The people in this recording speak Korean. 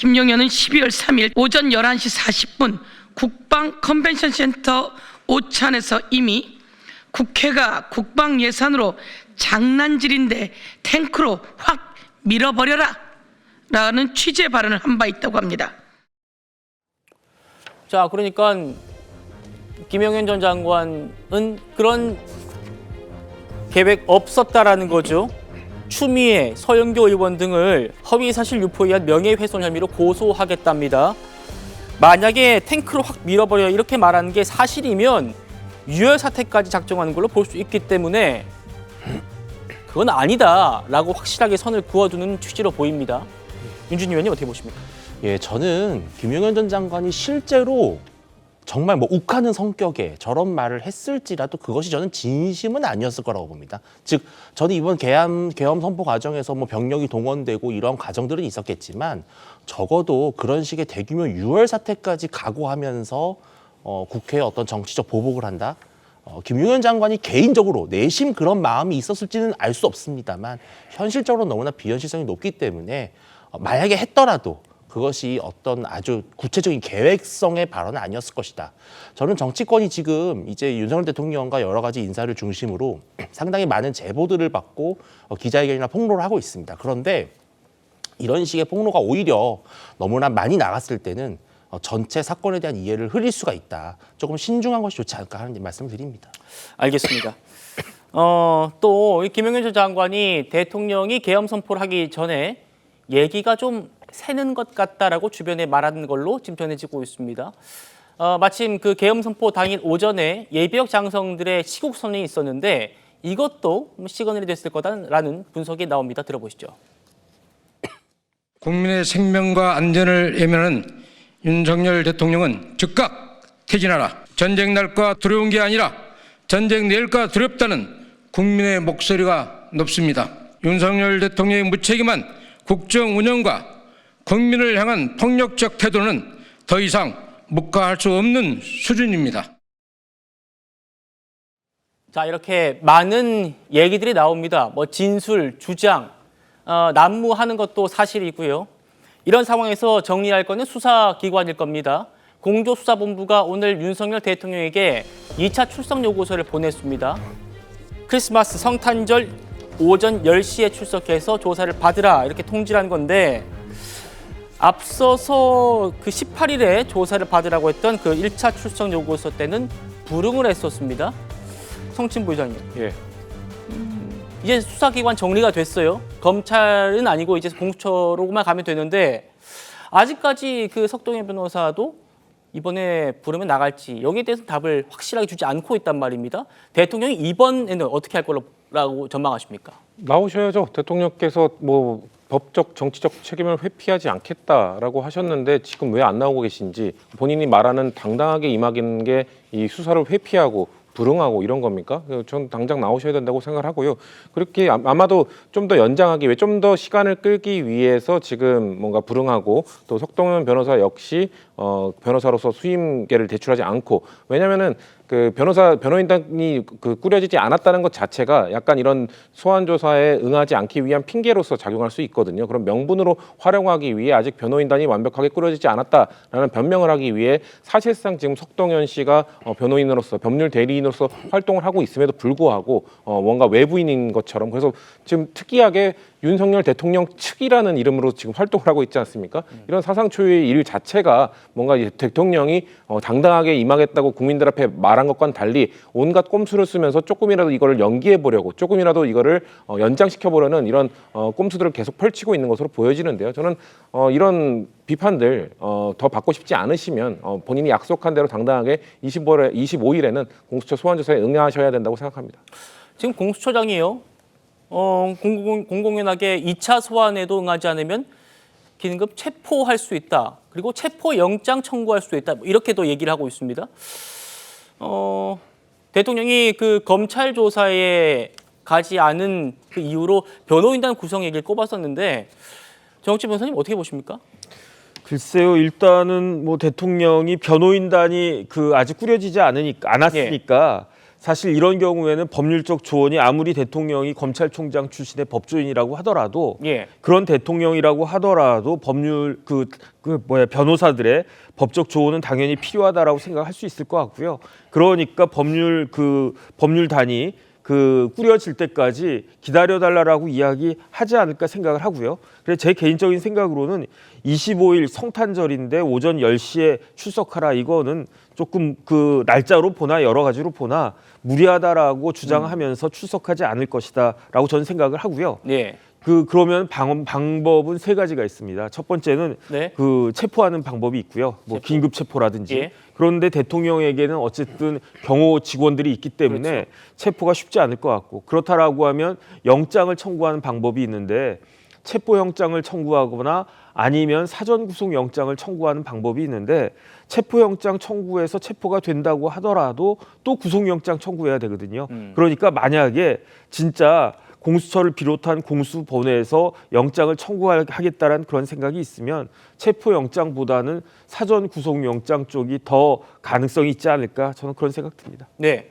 김용현은 12월 3일 오전 11시 40분 국방 컨벤션 센터 오찬에서 이미 국회가 국방 예산으로 장난질인데 탱크로 확 밀어버려라 라는 취지의 발언을 한 바 있다고 합니다. 자, 그러니까 김용현 전 장관은 그런 계획 없었다라는 거죠. 추미애, 서영교 의원 등을 허위사실 유포에 의한 명예훼손 혐의로 고소하겠답니다. 만약에 탱크로 확 밀어버려 이렇게 말하는 게 사실이면 유혈 사태까지 작정하는 걸로 볼 수 있기 때문에 그건 아니다라고 확실하게 선을 그어두는 취지로 보입니다. 윤준희 의원님 어떻게 보십니까? 예, 저는 김용현 전 장관이 실제로 정말 뭐 욱하는 성격에 저런 말을 했을지라도 그것이 저는 진심은 아니었을 거라고 봅니다. 즉, 저는 이번 계엄 선포 과정에서 뭐 병력이 동원되고 이런 과정들은 있었겠지만 적어도 그런 식의 대규모 유혈 사태까지 각오하면서 국회에 어떤 정치적 보복을 한다. 김용현 장관이 개인적으로 내심 그런 마음이 있었을지는 알 수 없습니다만 현실적으로 너무나 비현실성이 높기 때문에 만약에 했더라도 그것이 어떤 아주 구체적인 계획성의 발언은 아니었을 것이다. 저는 정치권이 지금 이제 윤석열 대통령과 여러 가지 인사를 중심으로 상당히 많은 제보들을 받고 기자회견이나 폭로를 하고 있습니다. 그런데 이런 식의 폭로가 오히려 너무나 많이 나갔을 때는 전체 사건에 대한 이해를 흐릴 수가 있다. 조금 신중한 것이 좋지 않을까 하는 말씀을 드립니다. 알겠습니다. 또 김용현 전 장관이 대통령이 계엄 선포를 하기 전에 얘기가 좀 새는 것 같다라고 주변에 말하는 걸로 지금 전해지고 있습니다. 마침 그 계엄 선포 당일 오전에 예비역 장성들의 시국 선언이 있었는데 이것도 시그널이 됐을 거다라는 분석이 나옵니다. 들어보시죠. 국민의 생명과 안전을 예면하는 윤석열 대통령은 즉각 퇴진하라. 전쟁 날까 두려운 게 아니라 전쟁 낼까 두렵다는 국민의 목소리가 높습니다. 윤석열 대통령의 무책임한 국정 운영과 국민을 향한 폭력적 태도는 더 이상 묵과할 수 없는 수준입니다. 자, 이렇게 많은 얘기들이 나옵니다. 뭐 진술, 주장, 난무하는 것도 사실이고요. 이런 상황에서 정리할 거는 수사기관일 겁니다. 공조수사본부가 오늘 윤석열 대통령에게 2차 출석 요구서를 보냈습니다. 크리스마스 성탄절 오전 10시에 출석해서 조사를 받으라 이렇게 통지한 건데 앞서서 그 18일에 조사를 받으라고 했던 그 1차 출석 요구서 때는 불응을 했었습니다. 성친 부회장님. 예. 이제 수사기관 정리가 됐어요. 검찰은 아니고 이제 공수처로만 가면 되는데 아직까지 그 석동현 변호사도 이번에 부르면 나갈지 여기에 대해서 답을 확실하게 주지 않고 있단 말입니다. 대통령이 이번에는 어떻게 할 거라고 전망하십니까? 나오셔야죠. 대통령께서 뭐 법적 정치적 책임을 회피하지 않겠다라고 하셨는데 지금 왜 안 나오고 계신지 본인이 말하는 당당하게 임하는 게 이 수사를 회피하고 불응하고 이런 겁니까? 전 당장 나오셔야 된다고 생각을 하고요. 그렇게 아마도 좀 더 연장하기 위해 좀 더 시간을 끌기 위해서 지금 뭔가 불응하고 또 석동현 변호사 역시 변호사로서 수임계를 제출하지 않고 왜냐면은 그 변호인단이 그 꾸려지지 않았다는 것 자체가 약간 이런 소환 조사에 응하지 않기 위한 핑계로서 작용할 수 있거든요. 그럼 명분으로 활용하기 위해 아직 변호인단이 완벽하게 꾸려지지 않았다라는 변명을 하기 위해 사실상 지금 석동현 씨가 변호인으로서 법률 대리인으로서 활동을 하고 있음에도 불구하고 뭔가 외부인인 것처럼 그래서 지금 특이하게 윤석열 대통령 측이라는 이름으로 지금 활동을 하고 있지 않습니까? 이런 사상 초유의 일 자체가 뭔가 대통령이 당당하게 임하겠다고 국민들 앞에 말한 것과는 달리 온갖 꼼수를 쓰면서 조금이라도 이거를 연기해 보려고 조금이라도 이거를 연장시켜 보려는 이런 꼼수들을 계속 펼치고 있는 것으로 보여지는데요. 저는 이런 비판들 더 받고 싶지 않으시면 본인이 약속한 대로 당당하게 25일에는 공수처 소환조사에 응하셔야 된다고 생각합니다. 지금 공수처장이요. 공공연하게 2차 소환에도 응하지 않으면 긴급 체포할 수 있다. 그리고 체포 영장 청구할 수 있다. 이렇게도 얘기를 하고 있습니다. 대통령이 그 검찰 조사에 가지 않은 그 이유로 변호인단 구성 얘기를 꼽았었는데 정치 변호사님 어떻게 보십니까? 글쎄요, 일단은 뭐 대통령이 변호인단이 아직 꾸려지지 않았으니까 사실 이런 경우에는 법률적 조언이 아무리 대통령이 검찰총장 출신의 법조인이라고 하더라도 예. 그런 대통령이라고 하더라도 법률 변호사들의 법적 조언은 당연히 필요하다라고 생각할 수 있을 것 같고요. 그러니까 법률단이 꾸려질 때까지 기다려달라고 이야기하지 않을까 생각을 하고요. 그래서 제 개인적인 생각으로는 25일 성탄절인데 오전 10시에 출석하라, 이거는 조금 날짜로 보나 여러 가지로 보나 무리하다라고 주장하면서 출석하지 않을 것이다라고 저는 생각을 하고요. 예. 그러면 방법은 세 가지가 있습니다. 첫 번째는 네. 체포하는 방법이 있고요. 긴급 체포라든지. 예. 그런데 대통령에게는 어쨌든 경호 직원들이 있기 때문에 그렇죠. 체포가 쉽지 않을 것 같고, 그렇다라고 하면 영장을 청구하는 방법이 있는데 체포영장을 청구하거나 아니면 사전구속영장을 청구하는 방법이 있는데, 체포영장 청구해서 체포가 된다고 하더라도 또 구속영장 청구해야 되거든요. 그러니까 만약에 진짜 공수처를 비롯한 공수본에서 영장을 청구하겠다는 그런 생각이 있으면 체포영장보다는 사전구속영장 쪽이 더 가능성이 있지 않을까, 저는 그런 생각 듭니다. 네.